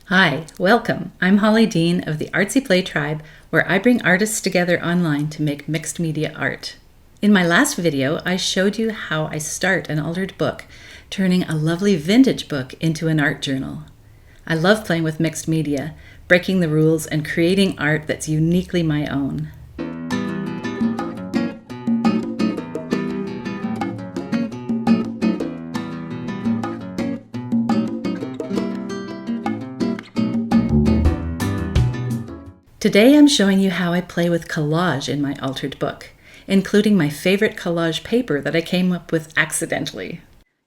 Hi, welcome. I'm Holly Dean of the Artsy Play Tribe, where I bring artists together online to make mixed media art. In my last video, I showed you how I start an altered book, turning a lovely vintage book into an art journal. I love playing with mixed media, breaking the rules and creating art that's uniquely my own. Today I'm showing you how I play with collage in my altered book, including my favorite collage paper that I came up with accidentally.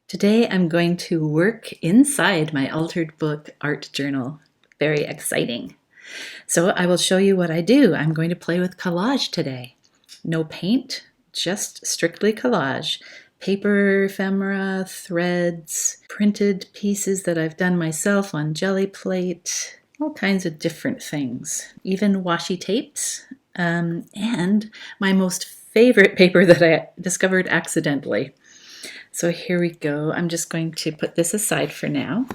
Today I'm going to work inside my altered book art journal. Very exciting. So I will show you what I do. I'm going to play with collage today. No paint, just strictly collage. Paper, ephemera, threads, printed pieces that I've done myself on jelly plate, all kinds of different things, even washi tapes, and my most favorite paper that I discovered accidentally. So here we go. I'm just going to put this aside for now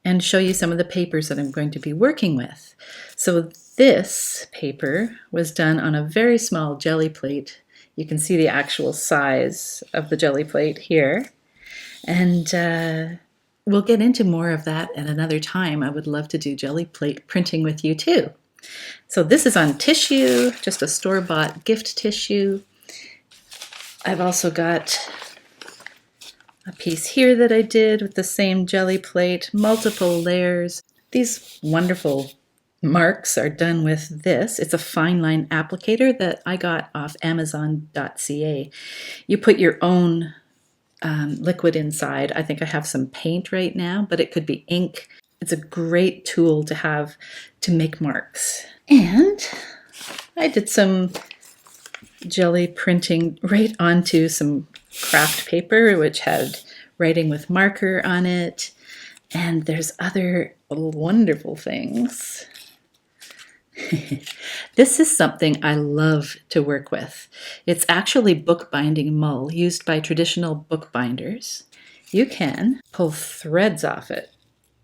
and show you some of the papers that I'm going to be working with. So this paper was done on a very small jelly plate. You can see the actual size of the jelly plate here. And we'll get into more of that at another time. I would love to do jelly plate printing with you too. So this is on tissue, just a store-bought gift tissue. I've also got a piece here that I did with the same jelly plate, multiple layers. These wonderful marks are done with this. It's a fine line applicator that I got off Amazon.ca. You put your own liquid inside. I think I have some paint right now, but it could be ink. It's a great tool to have to make marks. And I did some jelly printing right onto some craft paper, which had writing with marker on it. And there's other wonderful things. This is something I love to work with. It's actually bookbinding mull used by traditional bookbinders. You can pull threads off it,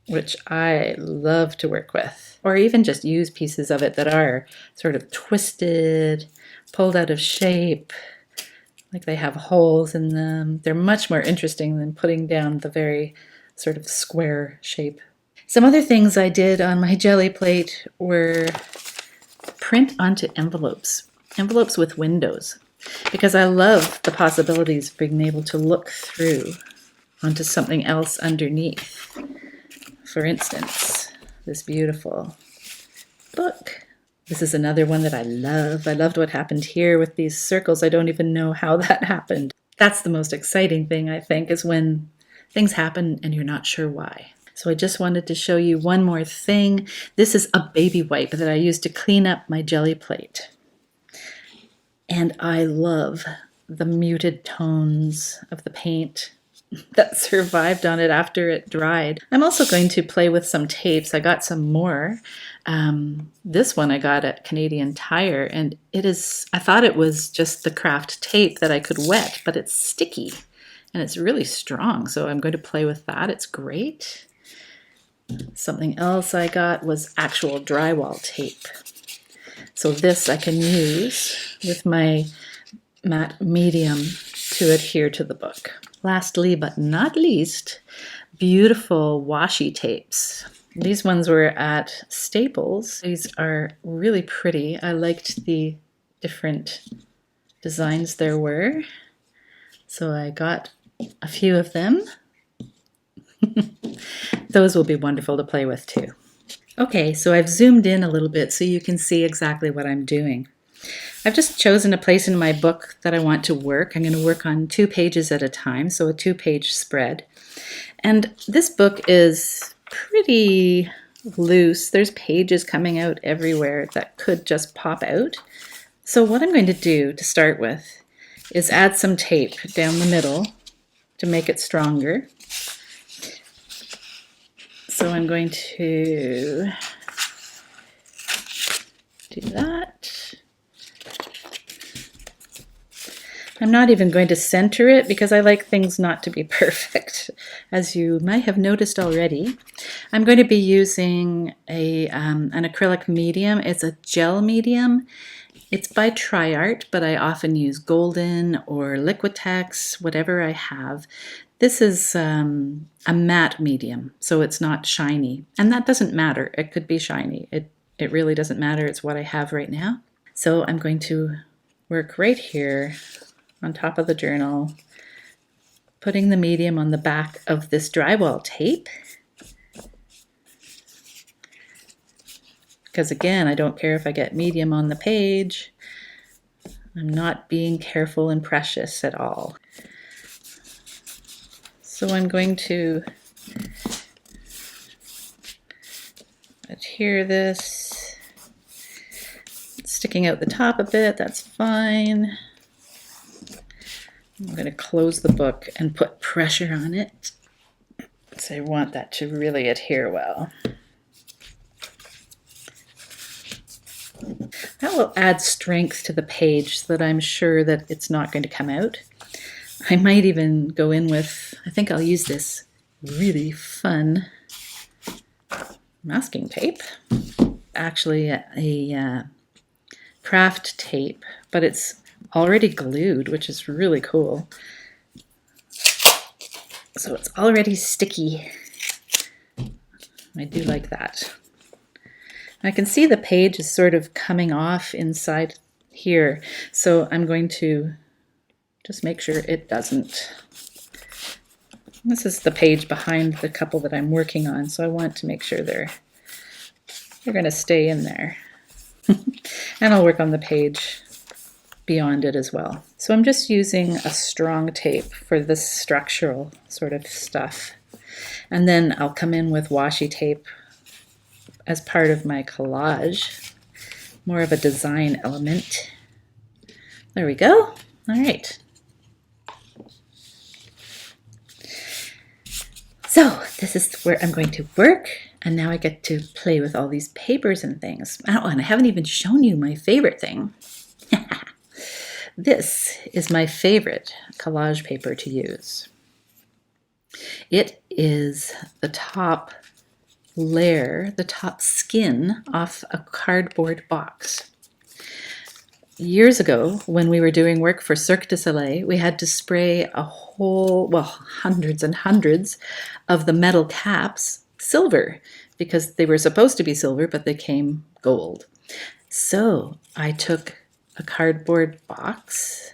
which I love to work with, or even just use pieces of it that are sort of twisted, pulled out of shape, like they have holes in them. They're much more interesting than putting down the very sort of square shape. Some other things I did on my jelly plate were print onto envelopes with windows, because I love the possibilities of being able to look through onto something else underneath. For instance, this beautiful book. This is another one that I love. I loved what happened here with these circles. I don't even know how that happened. That's the most exciting thing, I think, is when things happen and you're not sure why. So I just wanted to show you one more thing. This is a baby wipe that I used to clean up my jelly plate. And I love the muted tones of the paint that survived on it after it dried. I'm also going to play with some tapes. I got some more. This one I got at Canadian Tire, and I thought it was just the craft tape that I could wet, but it's sticky and it's really strong. So I'm going to play with that. It's great. Something else I got was actual drywall tape. So this I can use with my matte medium to adhere to the book. Lastly, but not least, beautiful washi tapes. These ones were at Staples. These are really pretty. I liked the different designs there were. So I got a few of them. Those will be wonderful to play with too. Okay, so I've zoomed in a little bit so you can see exactly what I'm doing. I've just chosen a place in my book that I want to work. I'm going to work on 2 pages at a time, so a 2-page spread. And this book is pretty loose. There's pages coming out everywhere that could just pop out. So what I'm going to do to start with is add some tape down the middle to make it stronger. So I'm going to do that. I'm not even going to center it because I like things not to be perfect, as you might have noticed already. I'm going to be using an acrylic medium. It's a gel medium. It's by TriArt, but I often use Golden or Liquitex, whatever I have. This is a matte medium, so it's not shiny. And that doesn't matter. It could be shiny. It really doesn't matter. It's what I have right now. So I'm going to work right here on top of the journal, putting the medium on the back of this drywall tape. Because again, I don't care if I get medium on the page. I'm not being careful and precious at all. So I'm going to adhere this, sticking out the top a bit, that's fine. I'm going to close the book and put pressure on it. So I want that to really adhere well. That will add strength to the page so that I'm sure that it's not going to come out. I might even go in with, I think I'll use this really fun masking tape. Actually a craft tape, but it's already glued, which is really cool. So it's already sticky. I do like that. I can see the page is sort of coming off inside here, so I'm going to just make sure it doesn't. This is the page behind the couple that I'm working on, so I want to make sure they're going to stay in there. And I'll work on the page beyond it as well. So I'm just using a strong tape for this structural sort of stuff. And then I'll come in with washi tape as part of my collage, more of a design element. There we go. All right. So this is where I'm going to work, and now I get to play with all these papers and things. Oh, and I haven't even shown you my favorite thing. This is my favorite collage paper to use. It is the top layer, the top skin off a cardboard box. Years ago, when we were doing work for Cirque du Soleil, we had to spray a whole, well, hundreds and hundreds of the metal caps silver because they were supposed to be silver, but they came gold. So I took a cardboard box.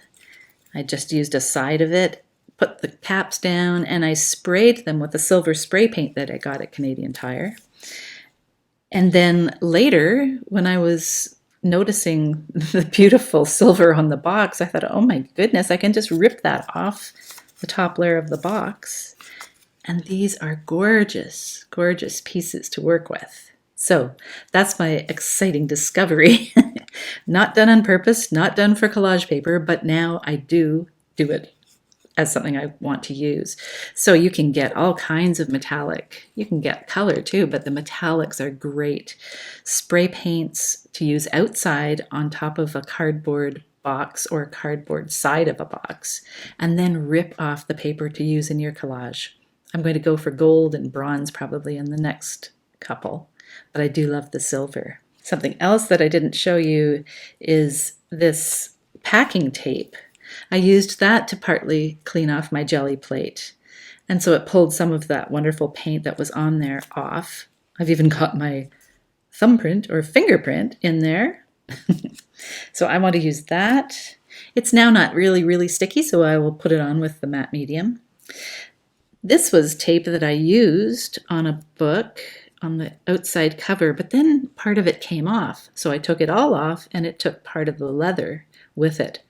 I just used a side of it, put the caps down, and I sprayed them with the silver spray paint that I got at Canadian Tire. And then later, when I was noticing the beautiful silver on the box, I thought, oh my goodness, I can just rip that off the top layer of the box. And these are gorgeous, gorgeous pieces to work with. So that's my exciting discovery. Not done on purpose, not done for collage paper, but now I do it as something I want to use. So you can get all kinds of metallic. You can get color too, but the metallics are great. Spray paints to use outside on top of a cardboard box or a cardboard side of a box, and then rip off the paper to use in your collage. I'm going to go for gold and bronze probably in the next couple, but I do love the silver. Something else that I didn't show you is this packing tape. I used that to partly clean off my jelly plate. And so it pulled some of that wonderful paint that was on there off. I've even got my thumbprint or fingerprint in there. So I want to use that. It's now not really, really sticky, so I will put it on with the matte medium. This was tape that I used on a book on the outside cover, but then part of it came off. So I took it all off and it took part of the leather with it,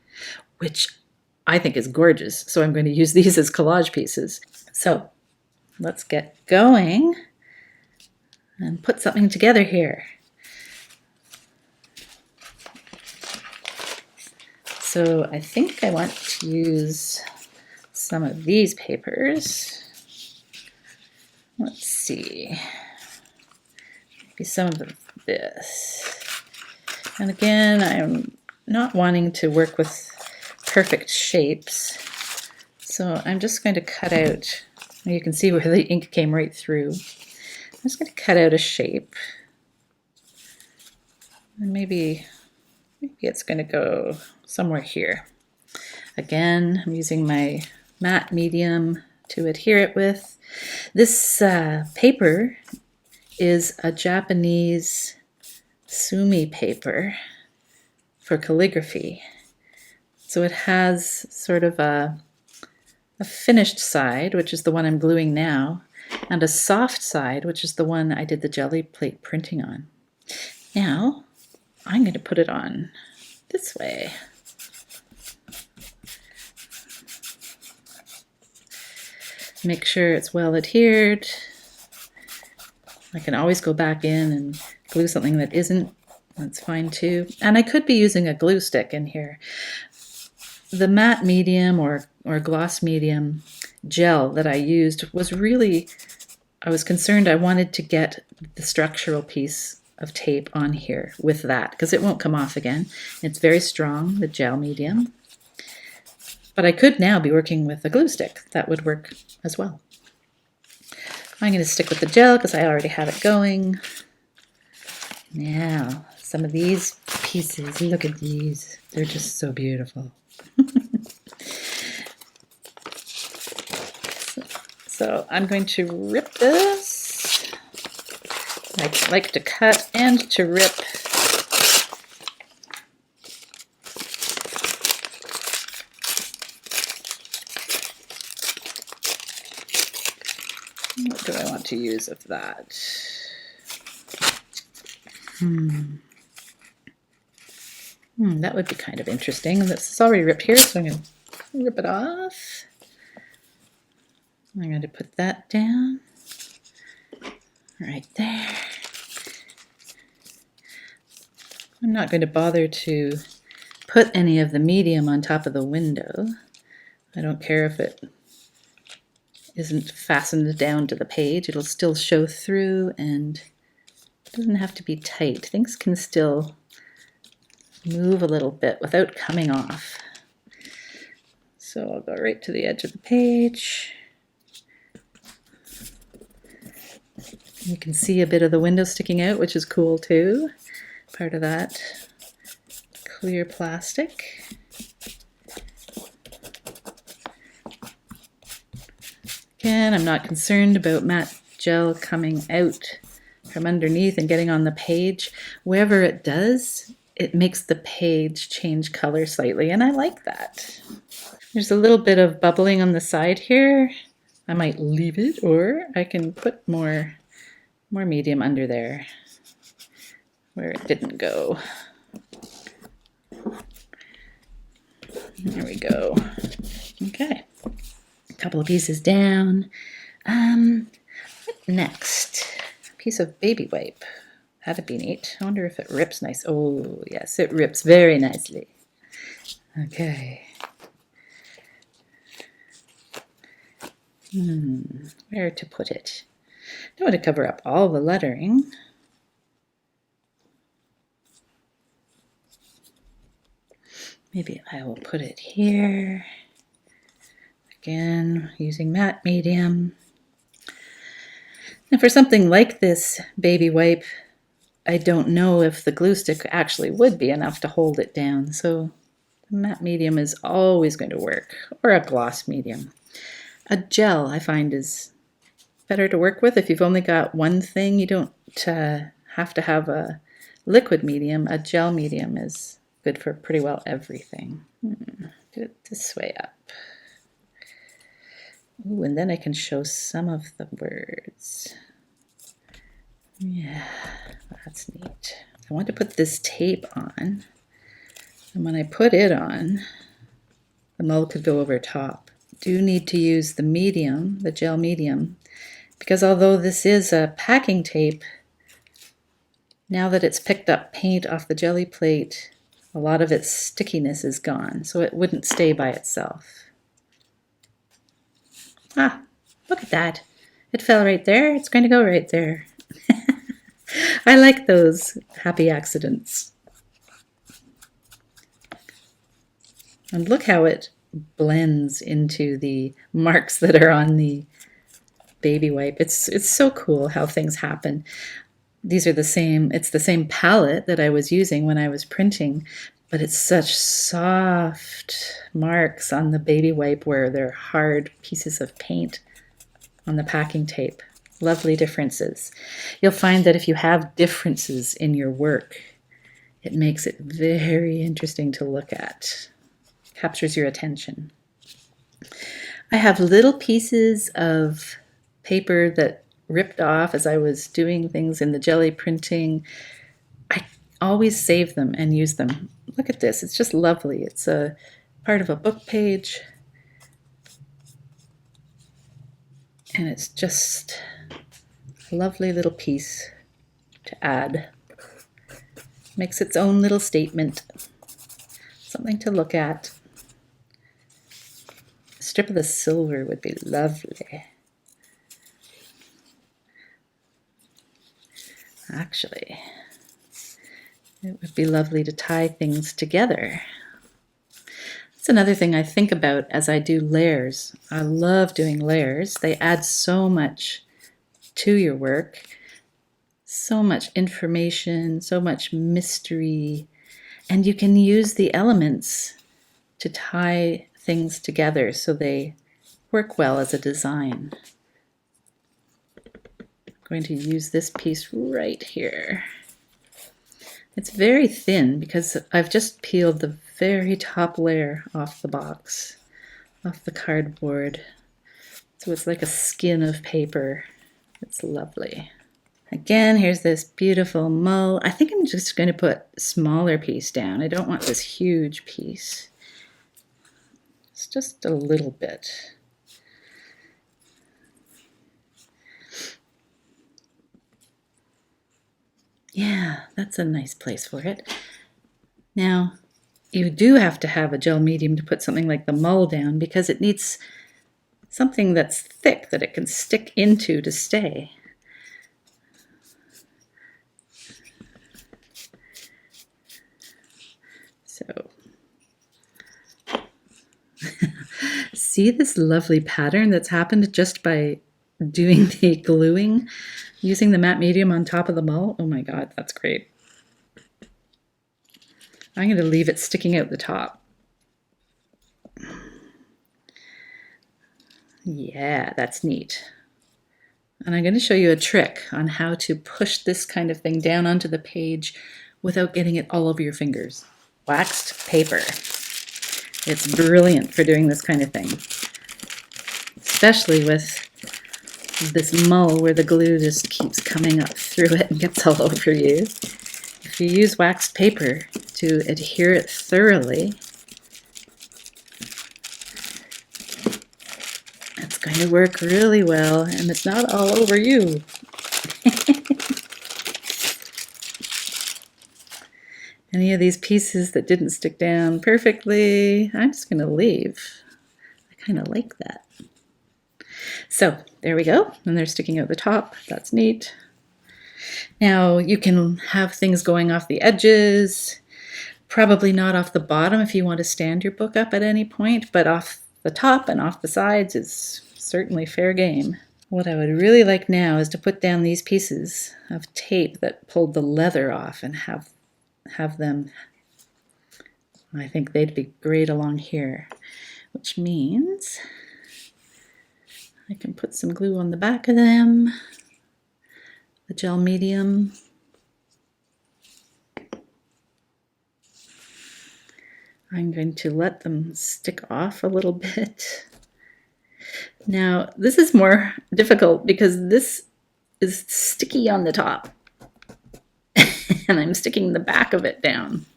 which I think is gorgeous. So I'm going to use these as collage pieces. So let's get going and put something together here. So I think I want to use some of these papers. Let's see. Maybe some of this. And again, I'm not wanting to work with perfect shapes. So I'm just going to cut out, you can see where the ink came right through. I'm just going to cut out a shape. And maybe it's going to go somewhere here. Again, I'm using my matte medium to adhere it with. This paper is a Japanese sumi paper for calligraphy. So it has sort of a finished side, which is the one I'm gluing now, and a soft side, which is the one I did the jelly plate printing on. Now, I'm going to put it on this way. Make sure it's well adhered. I can always go back in and glue something that isn't. That's fine too. And I could be using a glue stick in here. The matte medium or gloss medium gel that I used was really, I was concerned I wanted to get the structural piece of tape on here with that because it won't come off again. It's very strong, the gel medium. But I could now be working with a glue stick. That would work as well. I'm going to stick with the gel because I already have it going. Now, some of these pieces, look at these. They're just so beautiful. So I'm going to rip this. I like to cut and to rip. What do I want to use of that? That would be kind of interesting. This is already ripped here, so I'm going to rip it off. I'm going to put that down right there. I'm not going to bother to put any of the medium on top of the window. I don't care if it isn't fastened down to the page. It'll still show through and it doesn't have to be tight. Things can still move a little bit without coming off. So I'll go right to the edge of the page. You can see a bit of the window sticking out, which is cool too. Part of that clear plastic. Again, I'm not concerned about matte gel coming out from underneath and getting on the page. Wherever it does, it makes the page change color slightly, and I like that. There's a little bit of bubbling on the side here. I might leave it, or I can put more medium under there where it didn't go. There we go. Okay. A couple of pieces down. What next? A piece of baby wipe. That'd be neat. I wonder if it rips nice. Oh, yes, it rips very nicely. Okay. Where to put it? I don't want to cover up all the lettering. Maybe I will put it here. Again, using matte medium. Now for something like this baby wipe, I don't know if the glue stick actually would be enough to hold it down. So the matte medium is always going to work, or a gloss medium. A gel I find is better to work with. If you've only got one thing, you don't have to have a liquid medium. A gel medium is good for pretty well everything. Do it this way up. Ooh, and then I can show some of the words. Yeah, that's neat. I want to put this tape on, and when I put it on, the mull could go over top. Do need to use the medium, the gel medium, because although this is a packing tape, now that it's picked up paint off the jelly plate, a lot of its stickiness is gone, so it wouldn't stay by itself. Ah, look at that. It fell right there. It's going to go right there. I like those happy accidents. And look how it blends into the marks that are on the baby wipe. It's so cool how things happen. These are the same, it's the same palette that I was using when I was printing, but it's such soft marks on the baby wipe where they're hard pieces of paint on the packing tape. Lovely differences. You'll find that if you have differences in your work, it makes it very interesting to look at. Captures your attention. I have little pieces of paper that ripped off as I was doing things in the jelly printing. I always save them and use them. Look at this, it's just lovely. It's a part of a book page. And it's just a lovely little piece to add. Makes its own little statement. Something to look at. A strip of the silver would be lovely. Actually, it would be lovely to tie things together. That's another thing I think about as I do layers. I love doing layers. They add so much to your work, so much information, so much mystery, and you can use the elements to tie things together so they work well as a design. Going to use this piece right here. It's very thin because I've just peeled the very top layer off the box, off the cardboard. So it's like a skin of paper. It's lovely. Again, here's this beautiful mull. I think I'm just going to put a smaller piece down. I don't want this huge piece. It's just a little bit. Yeah, that's a nice place for it. Now, you do have to have a gel medium to put something like the mull down because it needs something that's thick that it can stick into to stay. So, see this lovely pattern that's happened just by doing the gluing? Using the matte medium on top of the mull? Oh my god, that's great. I'm going to leave it sticking out the top. Yeah, that's neat. And I'm going to show you a trick on how to push this kind of thing down onto the page without getting it all over your fingers. Waxed paper. It's brilliant for doing this kind of thing. Especially with this mull where the glue just keeps coming up through it and gets all over you. If you use waxed paper to adhere it thoroughly, it's going to work really well and it's not all over you. Any of these pieces that didn't stick down perfectly, I'm just going to leave. I kind of like that. So there we go, and they're sticking out the top. That's neat. Now you can have things going off the edges, probably not off the bottom if you want to stand your book up at any point, but off the top and off the sides is certainly fair game. What I would really like now is to put down these pieces of tape that pulled the leather off and have them, I think they'd be great along here, which means I can put some glue on the back of them, the gel medium. I'm going to let them stick off a little bit. Now, this is more difficult because this is sticky on the top and I'm sticking the back of it down.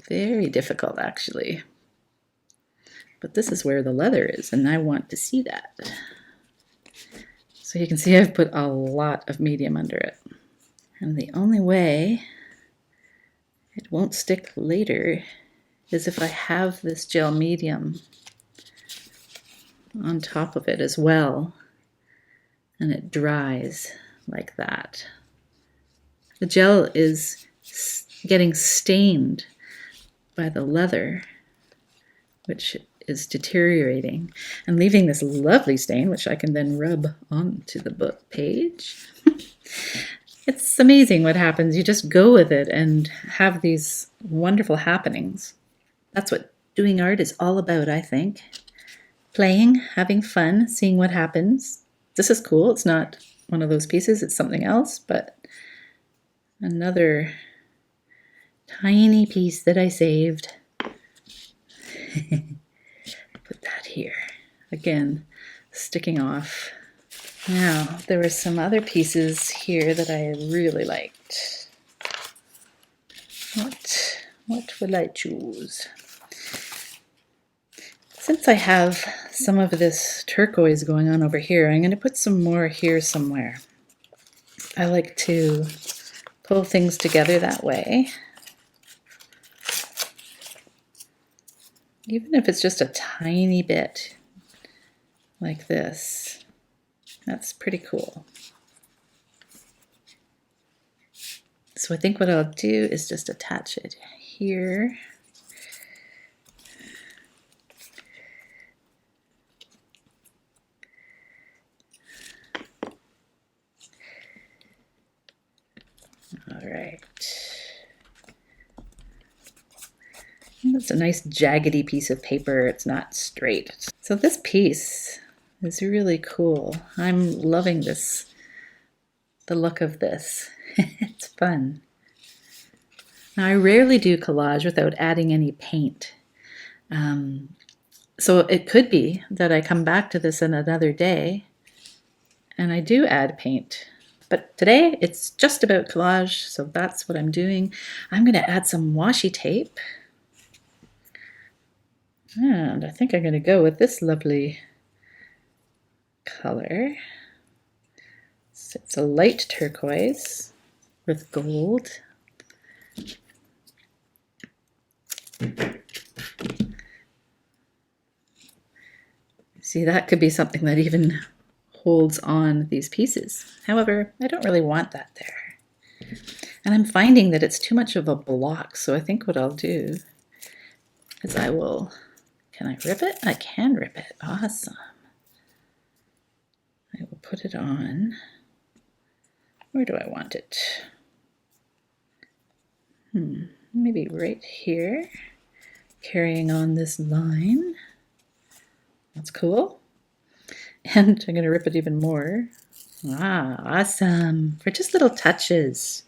Very difficult, actually. But this is where the leather is, and I want to see that. So you can see I've put a lot of medium under it. And the only way it won't stick later is if I have this gel medium on top of it as well, and it dries like that. The gel is getting stained by the leather, which is deteriorating, and leaving this lovely stain, which I can then rub onto the book page. It's amazing what happens. You just go with it and have these wonderful happenings. That's what doing art is all about, I think. Playing, having fun, seeing what happens. This is cool. It's not one of those pieces. It's something else, but another tiny piece that I saved. Put that here. Again, sticking off. Now, there were some other pieces here that I really liked. What will I choose? Since I have some of this turquoise going on over here, I'm going to put some more here somewhere. I like to pull things together that way. Even if it's just a tiny bit, like this. That's pretty cool. So I think what I'll do is just attach it here. All right. It's a nice jaggedy piece of paper. It's not straight. So this piece is really cool. I'm loving this, the look of this. It's fun. Now, I rarely do collage without adding any paint. So it could be that I come back to this in another day and I do add paint. But today it's just about collage, so that's what I'm doing. I'm going to add some washi tape. And I think I'm going to go with this lovely color. So it's a light turquoise with gold. See, that could be something that even holds on these pieces. However, I don't really want that there. And I'm finding that it's too much of a block, so I think what I'll do is I will, can I rip it? I can rip it. Awesome. I will put it on. Where do I want it? Maybe right here, carrying on this line. That's cool. And I'm going to rip it even more. Ah, awesome. For just little touches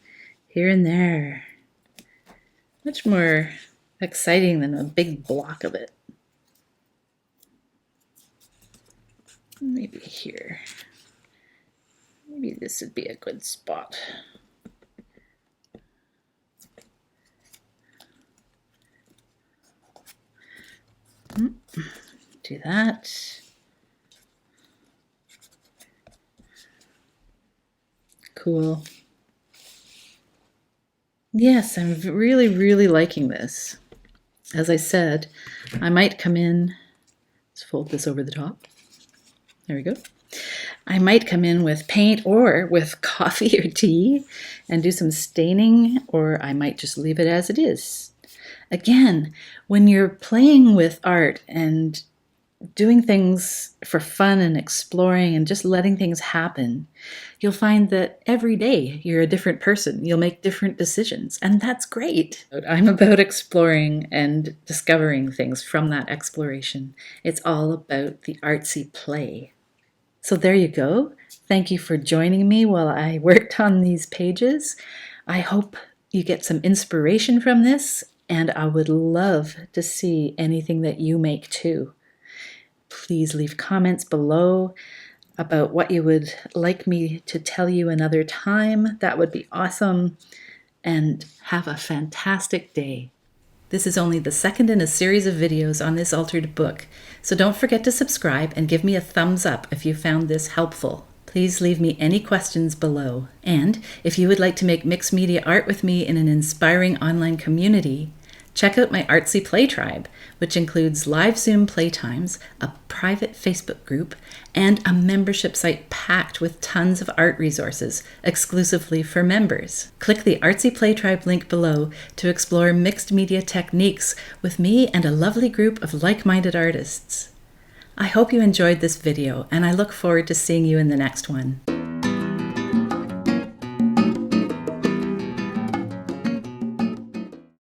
here and there. Much more exciting than a big block of it. Maybe here. Maybe this would be a good spot. Do that. Cool. Yes, I'm really, really liking this. As I said, I might come in, let's fold this over the top. There we go. I might come in with paint or with coffee or tea and do some staining, or I might just leave it as it is. Again, when you're playing with art and doing things for fun and exploring and just letting things happen, you'll find that every day you're a different person. You'll make different decisions, and that's great. I'm about exploring and discovering things from that exploration. It's all about the artsy play. So there you go. Thank you for joining me while I worked on these pages. I hope you get some inspiration from this, and I would love to see anything that you make too. Please leave comments below about what you would like me to tell you another time. That would be awesome. And have a fantastic day. This is only the second in a series of videos on this altered book, so don't forget to subscribe and give me a thumbs up if you found this helpful. Please leave me any questions below. And if you would like to make mixed media art with me in an inspiring online community, Check out my Artsy Play Tribe, which includes live Zoom playtimes, a private Facebook group, and a membership site packed with tons of art resources exclusively for members. Click the Artsy Play Tribe link below to explore mixed media techniques with me and a lovely group of like-minded artists. I hope you enjoyed this video, and I look forward to seeing you in the next one.